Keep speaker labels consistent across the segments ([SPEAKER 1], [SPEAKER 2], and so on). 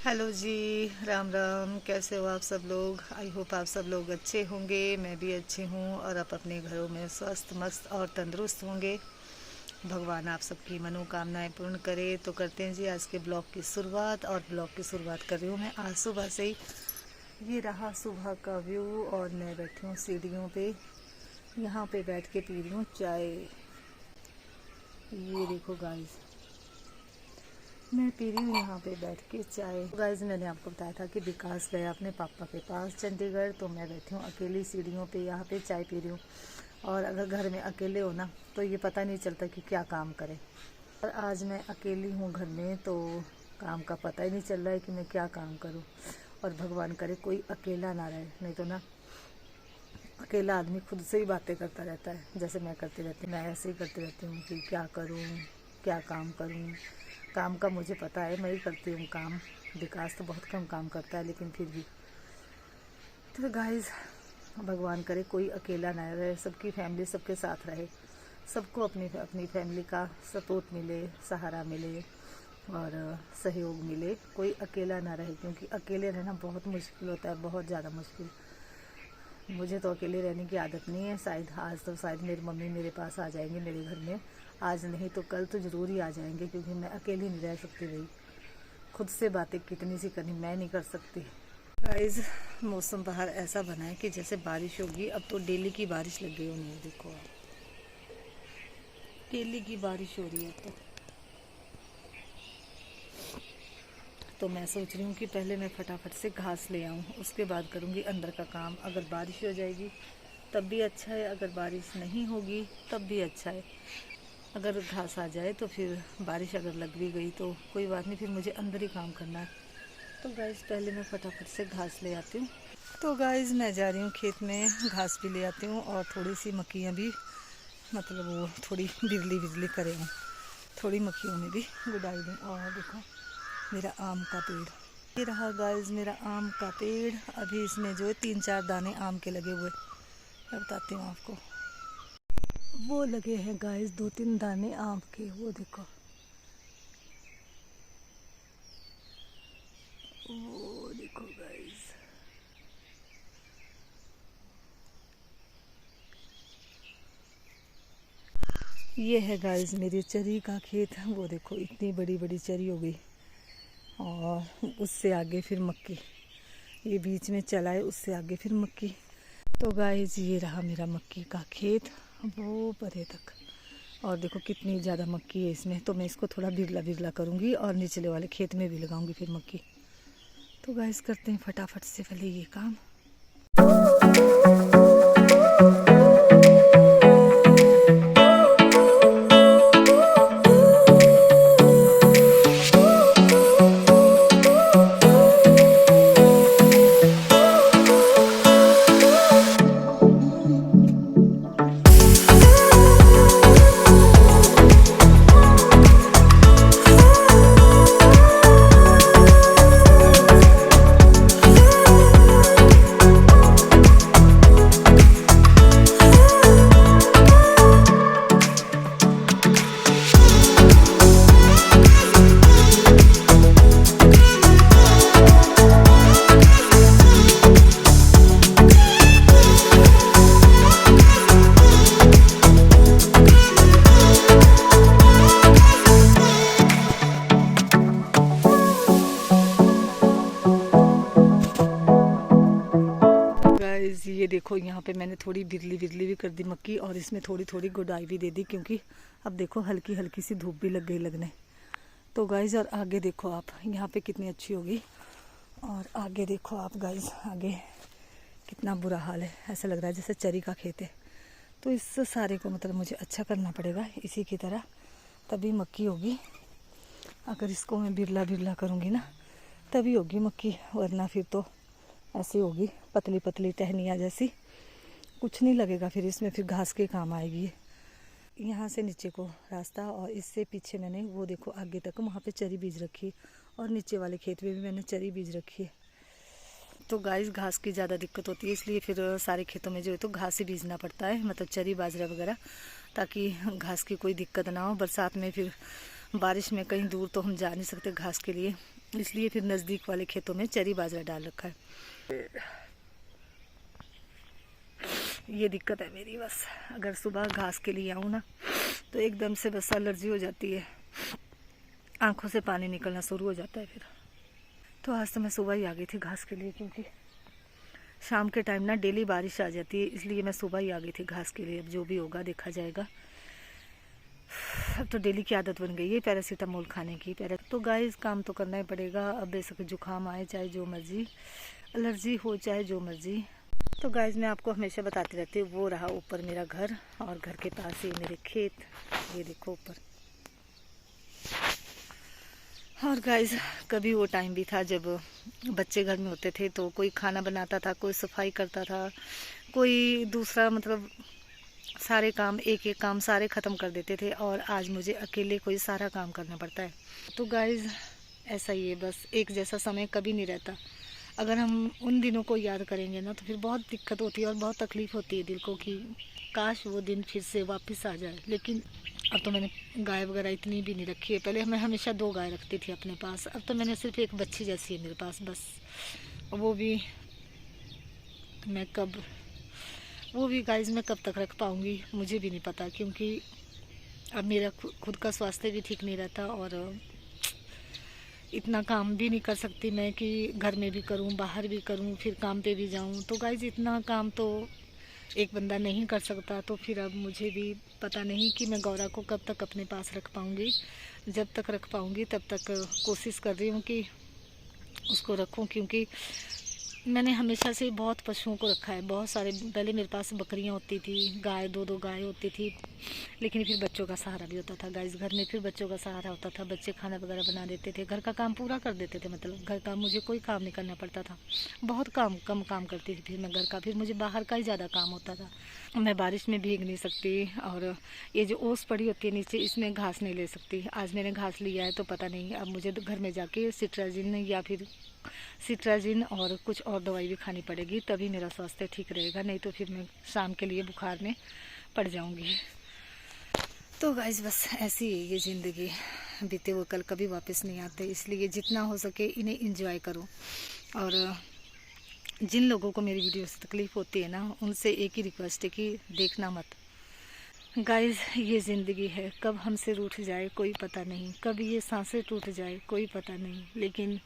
[SPEAKER 1] Hello जी, राम राम। कैसे हो आप सब लोग? आई होप आप सब लोग अच्छे होंगे। मैं भी अच्छी हूँ और आप अपने घरों में स्वस्थ मस्त और तंदुरुस्त होंगे। भगवान आप सबकी मनोकामनाएं पूर्ण करे। तो करते हैं जी आज के ब्लॉग की शुरुआत। और ब्लॉग की शुरुआत कर रही हूँ मैं आज सुबह से ही। ये रहा सुबह का व्यू और मैं बैठी हूँ सीढ़ियों पे। यहाँ पे बैठ के पी रही हूँ चाय। ये देखो गाइस, मैं पी रही हूँ यहाँ पे बैठ के चाय। गाइस, मैंने आपको बताया था कि विकास गया अपने पापा के पास चंडीगढ़, तो मैं बैठी हूँ अकेली सीढ़ियों पे यहाँ पे चाय पी रही हूँ। और अगर घर में अकेले हो ना तो ये पता नहीं चलता कि क्या काम करें। और आज मैं अकेली हूँ घर में, तो काम का पता ही नहीं चल रहा है कि मैं क्या काम करूँ। और भगवान करे कोई अकेला ना रहे, नहीं तो ना अकेला आदमी खुद से ही बातें करता रहता है। जैसे मैं करती रहती हूँ, मैं ऐसे ही करती रहती हूँ कि क्या करूँ, क्या काम करूँ। काम का मुझे पता है, मैं ही करती हूँ काम। विकास तो बहुत कम काम करता है, लेकिन फिर भी। तो गाइस, भगवान करे कोई अकेला ना रहे, सबकी फैमिली सबके साथ रहे, सबको अपनी अपनी फैमिली का सपोर्ट मिले, सहारा मिले और सहयोग मिले। कोई अकेला ना रहे, क्योंकि अकेले रहना बहुत मुश्किल होता है, बहुत ज़्यादा मुश्किल। मुझे तो अकेले रहने की आदत नहीं है। शायद आज तो शायद मेरी मम्मी मेरे पास आ जाएंगे मेरे घर में। आज नहीं तो कल तो ज़रूर ही आ जाएंगे, क्योंकि मैं अकेली नहीं रह सकती भाई। खुद से बातें कितनी सी करनी, मैं नहीं कर सकती। गाइस, मौसम बाहर ऐसा बना है कि जैसे बारिश होगी। अब तो डेली की बारिश लग गई होनी है। देखो आप, डेली की बारिश हो रही है। तो मैं सोच रही हूँ कि पहले मैं फटाफट से घास ले आऊँ, उसके बाद करूँगी अंदर का काम। अगर बारिश हो जाएगी तब भी अच्छा है, अगर बारिश नहीं होगी तब भी अच्छा है। अगर घास आ जाए तो फिर बारिश अगर लग भी गई तो कोई बात नहीं, फिर मुझे अंदर ही काम करना है। तो गाइस, पहले मैं फटाफट से घास ले आती हूँ। तो गाइस, मैं जा रही हूँ खेत में, घास भी ले आती हूँ और थोड़ी सी मक्खियाँ भी, मतलब वो थोड़ी बिजली बिजली करे हूँ, थोड़ी मक्खियों में भी गुड़ाई दूँ। और देखो मेरा आम का पेड़, ये रहा गाइस मेरा आम का पेड़। अभी इसमें जो है 3-4 दाने आम के लगे हुए, मैं बताती हूँ आपको। वो लगे हैं गाइस 2-3 दाने आम के, वो देखो, वो देखो गाइस। ये है गाइस मेरी चरी का खेत। वो देखो इतनी बड़ी बड़ी चरी हो गई, और उससे आगे फिर मक्की, ये बीच में चला है, उससे आगे फिर मक्की। तो गाइस, ये रहा मेरा मक्की का खेत, वो परे तक। और देखो कितनी ज़्यादा मक्की है इसमें। तो मैं इसको थोड़ा बिरला बिरला करूँगी और निचले वाले खेत में भी लगाऊंगी फिर मक्की। तो गाइस, करते हैं फटाफट से पहले ये काम। गाइस, ये देखो यहाँ पे मैंने थोड़ी बिरली बिरली भी कर दी मक्की, और इसमें थोड़ी थोड़ी गुड़ाई भी दे दी, क्योंकि अब देखो हल्की हल्की सी धूप भी लग गई लगने। तो गाइस, और आगे देखो आप, यहाँ पे कितनी अच्छी होगी। और आगे देखो आप गाइस, आगे कितना बुरा हाल है। ऐसा लग रहा है जैसे चरी का खेत है। तो इस सारे को मतलब मुझे अच्छा करना पड़ेगा इसी की तरह, तभी मक्की होगी। अगर इसको मैं बिरला बिरला करूँगी ना तभी होगी मक्की, वरना फिर तो ऐसी होगी पतली पतली टहनियाँ जैसी, कुछ नहीं लगेगा फिर इसमें। फिर घास के काम आएगी। यहाँ से नीचे को रास्ता, और इससे पीछे मैंने वो देखो आगे तक वहाँ पे चरी बीज रखी है, और नीचे वाले खेत में भी मैंने चरी बीज रखी है। तो गाइस, घास की ज़्यादा दिक्कत होती है, इसलिए फिर सारे खेतों में जो है तो घास ही बीजना पड़ता है, मतलब चरी बाजरा वगैरह, ताकि घास की कोई दिक्कत ना हो। बरसात में फिर बारिश में कहीं दूर तो हम जा नहीं सकते घास के लिए, इसलिए फिर नज़दीक वाले खेतों में चरी बाजरा डाल रखा है। ये दिक्कत है मेरी बस, अगर सुबह घास के लिए आऊँ ना तो एकदम से बस एलर्जी हो जाती है, आंखों से पानी निकलना शुरू हो जाता है फिर। तो आज तो मैं सुबह ही आ गई थी घास के लिए, क्योंकि शाम के टाइम ना डेली बारिश आ जाती है, इसलिए मैं सुबह ही आ गई थी घास के लिए। अब जो भी होगा देखा जाएगा। अब तो डेली की आदत बन गई है पैरासीटामोल खाने की। तो गाइस काम तो करना ही पड़ेगा, अब बेशक जुकाम आए चाहे जो मर्जी, एलर्जी हो चाहे जो मर्जी। तो गाइस मैं आपको हमेशा बताती रहती हूँ, वो रहा ऊपर मेरा घर और घर के पास ही मेरे खेत, ये देखो ऊपर। और गाइस कभी वो टाइम भी था जब बच्चे घर में होते थे तो कोई खाना बनाता था, कोई सफाई करता था, कोई दूसरा, मतलब सारे काम एक एक काम सारे ख़त्म कर देते थे, और आज मुझे अकेले कोई सारा काम करना पड़ता है। तो गाइस ऐसा ही है, बस एक जैसा समय कभी नहीं रहता। अगर हम उन दिनों को याद करेंगे ना तो फिर बहुत दिक्कत होती है और बहुत तकलीफ़ होती है दिल को कि काश वो दिन फिर से वापस आ जाए। लेकिन अब तो मैंने गाय वगैरह इतनी भी नहीं रखी है। पहले मैं हमेशा 2 गाय रखती थी अपने पास, अब तो मैंने सिर्फ एक बच्ची जैसी है मेरे पास बस। वो भी गाइस मैं कब तक रख पाऊँगी मुझे भी नहीं पता, क्योंकि अब मेरा खुद का स्वास्थ्य भी ठीक नहीं रहता और इतना काम भी नहीं कर सकती मैं कि घर में भी करूं, बाहर भी करूं, फिर काम पे भी जाऊं। तो गाइस इतना काम तो एक बंदा नहीं कर सकता। तो फिर अब मुझे भी पता नहीं कि मैं गौरा को कब तक अपने पास रख पाऊंगी। जब तक रख पाऊंगी तब तक कोशिश कर रही हूँ कि उसको रखूं, क्योंकि मैंने हमेशा से बहुत पशुओं को रखा है, बहुत सारे। पहले मेरे पास बकरियां होती थी, गाय 2-2 गाय होती थी, लेकिन फिर बच्चों का सहारा भी होता था गाइस। घर में फिर बच्चों का सहारा होता था, बच्चे खाना वगैरह बना देते थे, घर का काम पूरा कर देते थे। मतलब घर का मुझे कोई काम नहीं करना पड़ता था, बहुत कम काम करती थी फिर मैं घर का। फिर मुझे बाहर का ही ज़्यादा काम होता था। मैं बारिश में भीग नहीं सकती, और ये जो ओस पड़ी होती है नीचे, इसमें घास नहीं ले सकती। आज मैंने घास लिया है तो पता नहीं, अब मुझे घर में जाके सिट्राजिन और कुछ और दवाई भी खानी पड़ेगी, तभी मेरा स्वास्थ्य ठीक रहेगा, नहीं तो फिर मैं शाम के लिए बुखार में पड़ जाऊंगी। तो गाइस बस ऐसी है ये ज़िंदगी, बीते हुए कल कभी वापस नहीं आते, इसलिए जितना हो सके इन्हें एंजॉय करो। और जिन लोगों को मेरी वीडियो से तकलीफ़ होती है ना, उनसे एक ही रिक्वेस्ट है कि देखना मत। गाइस ये ज़िंदगी है, कब हमसे रूठ जाए कोई पता नहीं, कब ये सांसें टूट जाए कोई पता नहीं। लेकिन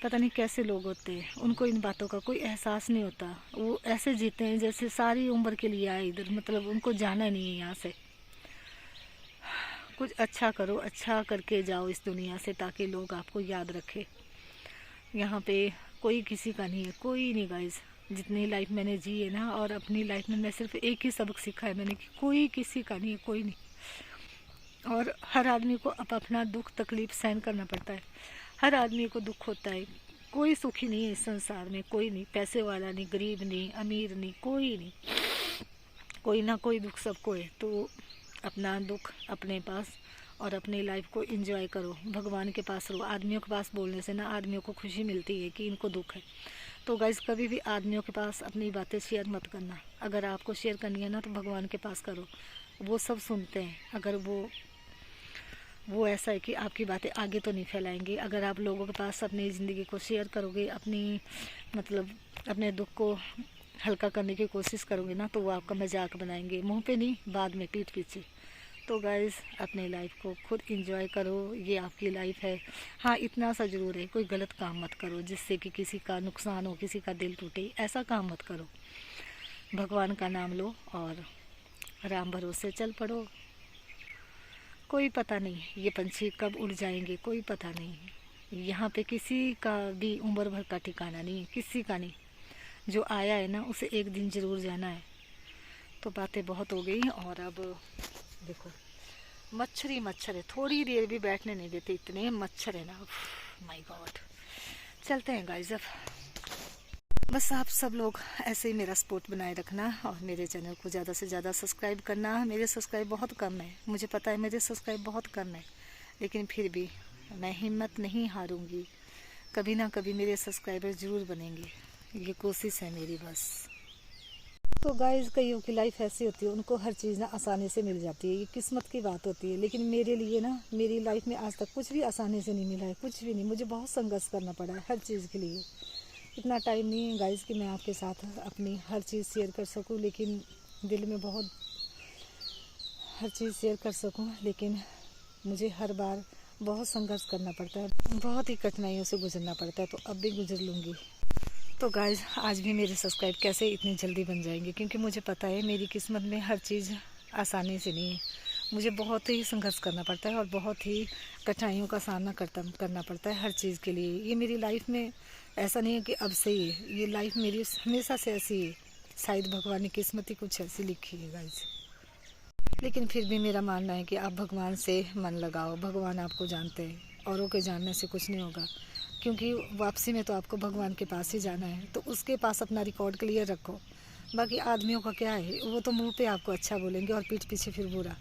[SPEAKER 1] पता नहीं कैसे लोग होते हैं, उनको इन बातों का कोई एहसास नहीं होता। वो ऐसे जीते हैं जैसे सारी उम्र के लिए आए इधर, मतलब उनको जाना नहीं है यहाँ से। कुछ अच्छा करो, अच्छा करके जाओ इस दुनिया से, ताकि लोग आपको याद रखें। यहाँ पे कोई किसी का नहीं है, कोई नहीं गाइस। जितनी लाइफ मैंने जी है ना, और अपनी लाइफ में मैं सिर्फ एक ही सबक सीखा है मैंने कि कोई किसी का नहीं है, कोई नहीं। और हर आदमी को अपना दुख तकलीफ सहन करना पड़ता है, हर आदमी को दुख होता है। कोई सुखी नहीं है इस संसार में, कोई नहीं, पैसे वाला नहीं, गरीब नहीं, अमीर नहीं, कोई नहीं, कोई ना कोई दुख सबको है। तो अपना दुख अपने पास और अपनी लाइफ को एंजॉय करो, भगवान के पास रहो। आदमियों के पास बोलने से ना आदमियों को खुशी मिलती है कि इनको दुख है। तो गाइस कभी भी आदमियों के पास अपनी बातें शेयर मत करना। अगर आपको शेयर करनी है ना तो भगवान के पास करो, वो सब सुनते हैं। अगर वो ऐसा है कि आपकी बातें आगे तो नहीं फैलाएंगे। अगर आप लोगों के पास अपनी ज़िंदगी को शेयर करोगे, अपनी मतलब अपने दुख को हल्का करने की कोशिश करोगे ना, तो वो आपका मजाक बनाएंगे, मुंह पे नहीं, बाद में पीठ पीछे। तो गाइस अपनी लाइफ को खुद एंजॉय करो, ये आपकी लाइफ है। हाँ इतना सा ज़रूर है, कोई गलत काम मत करो जिससे कि किसी का नुकसान हो, किसी का दिल टूटे, ऐसा काम मत करो। भगवान का नाम लो और राम भरोसे चल पड़ो। कोई पता नहीं ये पंछी कब उड़ जाएंगे, कोई पता नहीं। यहाँ पे किसी का भी उम्र भर का ठिकाना नहीं है, किसी का नहीं। जो आया है ना उसे एक दिन ज़रूर जाना है। तो बातें बहुत हो गई, और अब देखो मच्छर है, थोड़ी देर भी बैठने नहीं देते, इतने मच्छर है ना, माय गॉड। चलते हैं गाइस, अब बस आप सब लोग ऐसे ही मेरा सपोर्ट बनाए रखना, और मेरे चैनल को ज़्यादा से ज़्यादा सब्सक्राइब करना। मेरे सब्सक्राइब बहुत कम है, मुझे पता है मेरे सब्सक्राइब बहुत कम है, लेकिन फिर भी मैं हिम्मत नहीं हारूंगी। कभी ना कभी मेरे सब्सक्राइबर ज़रूर बनेंगे, ये कोशिश है मेरी बस। तो गाइस कईयों की लाइफ ऐसी होती है, उनको हर चीज़ ना आसानी से मिल जाती है, ये किस्मत की बात होती है। लेकिन मेरे लिए ना, मेरी लाइफ में आज तक कुछ भी आसानी से नहीं मिला है, कुछ भी नहीं। मुझे बहुत संघर्ष करना पड़ा है हर चीज़ के लिए। इतना टाइम नहीं है गाइस कि मैं आपके साथ अपनी हर चीज़ शेयर कर सकूं, लेकिन दिल में बहुत हर चीज़ शेयर कर सकूं, लेकिन मुझे हर बार बहुत संघर्ष करना पड़ता है, बहुत ही कठिनाइयों से गुजरना पड़ता है। तो अब भी गुजर लूँगी। तो गाइज़ आज भी मेरे सब्सक्राइब कैसे इतनी जल्दी बन जाएंगे, क्योंकि मुझे पता है मेरी किस्मत में हर चीज़ आसानी से नहीं है। मुझे बहुत ही संघर्ष करना पड़ता है और बहुत ही कठिनाइयों का सामना करना पड़ता है हर चीज़ के लिए। ये मेरी लाइफ में ऐसा नहीं है कि अब से ही है, ये लाइफ मेरी हमेशा से ऐसी है। शायद भगवान ने किस्मत ही कुछ ऐसी लिखी है गाइज़। लेकिन फिर भी मेरा मानना है कि आप भगवान से मन लगाओ। भगवान आपको जानते हैं, औरों के जानने से कुछ नहीं होगा, क्योंकि वापसी में तो आपको भगवान के पास ही जाना है। तो उसके पास अपना रिकॉर्ड क्लियर रखो। बाकी आदमियों का क्या है, वो तो मुंह पे आपको अच्छा बोलेंगे और पीठ पीछे फिर बुरा।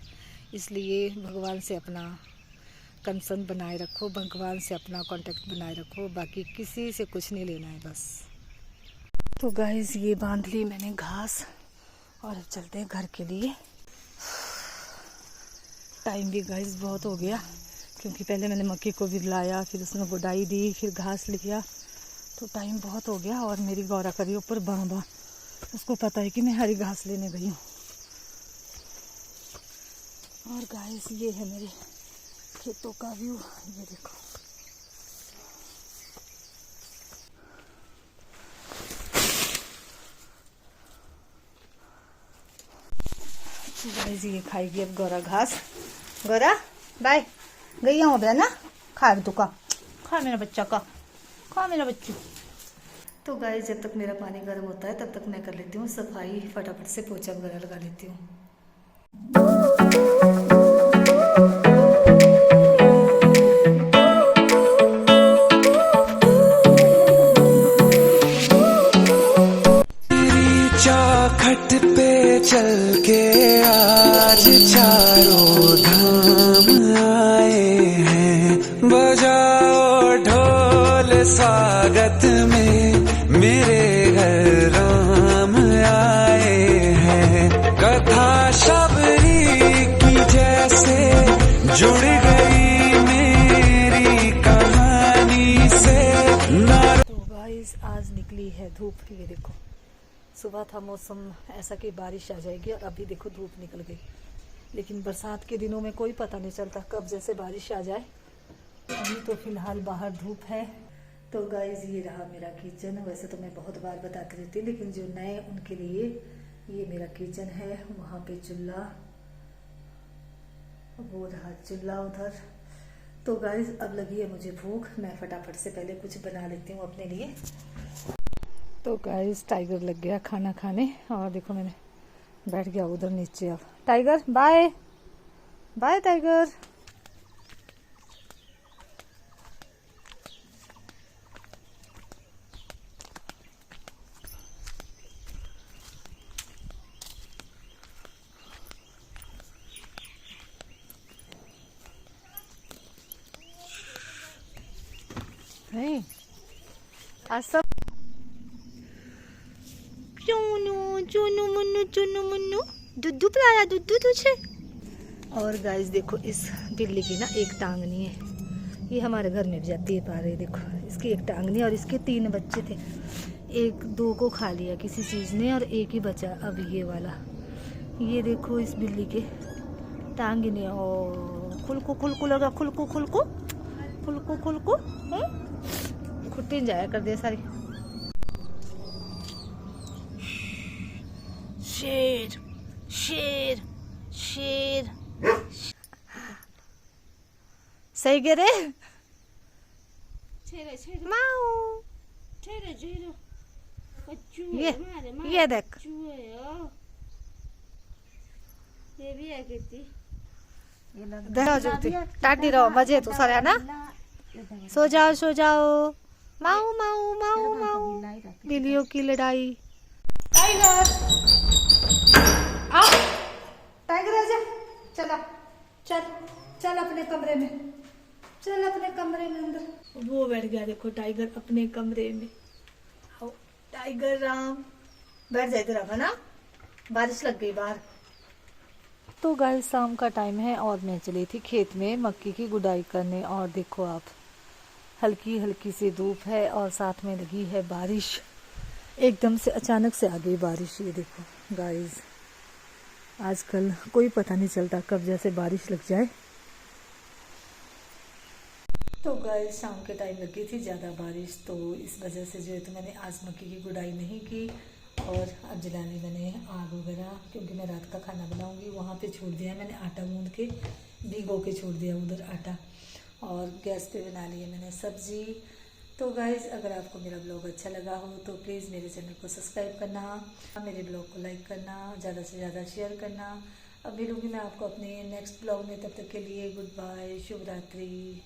[SPEAKER 1] इसलिए भगवान से अपना कंसर्न बनाए रखो, भगवान से अपना कांटेक्ट बनाए रखो। बाकी किसी से कुछ नहीं लेना है बस। तो गाइस ये बांध ली मैंने घास, और अब चलते हैं घर के लिए। टाइम भी गाइस बहुत हो गया, क्योंकि पहले मैंने मक्की को भी लाया, फिर उसमें गुडाई दी, फिर घास लिया। तो टाइम बहुत हो गया। और मेरी गौरा करी ऊपर बांबा, उसको पता है कि मैं हरी घास लेने गई हूँ। और गाइस ये है मेरे खेतों का व्यू, ये देखो। गाइस ये खाएगी अब गौरा घास। गौरा बाय, गई हूँ अब ना, खा तू का, खा मेरा बच्चा का, खा मेरा बच्चू। तो गाइस जब तक मेरा पानी गर्म होता है तब तक मैं कर लेती हूँ सफाई, फटाफट से पोछा वगैरह लगा लेती हूँ।
[SPEAKER 2] चौखट पे चल के आज चारों धाम आए हैं, बजाओ ढोल स्वागत में, मेरे घर राम आए हैं। कथा शबरी की जैसे जुड़ गई मेरी कहानी से।
[SPEAKER 1] तो गाइस आज निकली है धूप, ये देखो। सुबह था मौसम ऐसा कि बारिश आ जाएगी, और अभी देखो धूप निकल गई। लेकिन बरसात के दिनों में कोई पता नहीं चलता कब जैसे बारिश आ जाए। अभी तो फिलहाल बाहर धूप है। तो गाइस ये रहा मेरा किचन। वैसे तो मैं बहुत बार बताती रहती हूँ, लेकिन जो नए उनके लिए ये मेरा किचन है। वहाँ पे चूल्हा, वो रहा चूल्हा उधर। तो गाइस अब लगी है मुझे भूख, मैं फटाफट से पहले कुछ बना लेती हूँ अपने लिए। तो गाइस टाइगर लग गया खाना खाने, और देखो मैंने बैठ गया उधर नीचे। अब टाइगर बाय बाय टाइगर। नहीं आज सब चुनु मुन्नू दुद्धू पिलाया, दुद्धू तुझे। और गाइस देखो इस बिल्ली की ना एक टांगनी है, ये हमारे घर में भी जाती है। पा रही देखो, इसकी एक टांगनी, और इसके 3 बच्चे थे। एक 2 को खा लिया किसी चीज़ ने, और एक ही बचा अब ये वाला। ये देखो इस बिल्ली के टांगनी। और खुलको लगा, खुलको खुट्टी जाया कर दे सारी। शेर शेर शेर सही गिरे माऊ। ये देख, टाटी रहो, मजे तो सारे ना। सो जाओ माऊ माऊ माऊ माऊ। बिल्लियों की लड़ाई। टाइगर आओ, टाइगर आजा, चला चल अपने कमरे में, चल अपने कमरे में अंदर। वो बैठ गया देखो टाइगर अपने कमरे में। आओ टाइगर राम, बैठ जाए इधर अब, है ना। बारिश लग गई बाहर। तो गाइस शाम का टाइम है और मैं चली थी खेत में मक्की की गुड़ाई करने, और देखो आप हल्की हल्की सी धूप है और साथ में लगी है बारिश। एकदम से अचानक से आ गई बारिश। ये देखो गाइस, आजकल कोई पता नहीं चलता कब जैसे बारिश लग जाए। तो गाइस शाम के टाइम लगी थी ज़्यादा बारिश, तो इस वजह से जो है तो मैंने आज मक्की की गुड़ाई नहीं की। और अब जलाने मैंने आग वगैरह, क्योंकि मैं रात का खाना बनाऊंगी, वहाँ पे छोड़ दिया मैंने आटा गूंद के, भिगो के छोड़ दिया उधर आटा। और गैस पे बना ली है मैंने सब्जी। तो गाइस अगर आपको मेरा ब्लॉग अच्छा लगा हो तो प्लीज़ मेरे चैनल को सब्सक्राइब करना, मेरे ब्लॉग को लाइक करना, ज़्यादा से ज़्यादा शेयर करना। अब मिलूँगी मैं आपको अपने नेक्स्ट ब्लॉग में, तब तक के लिए गुड बाय, शुभ रात्रि।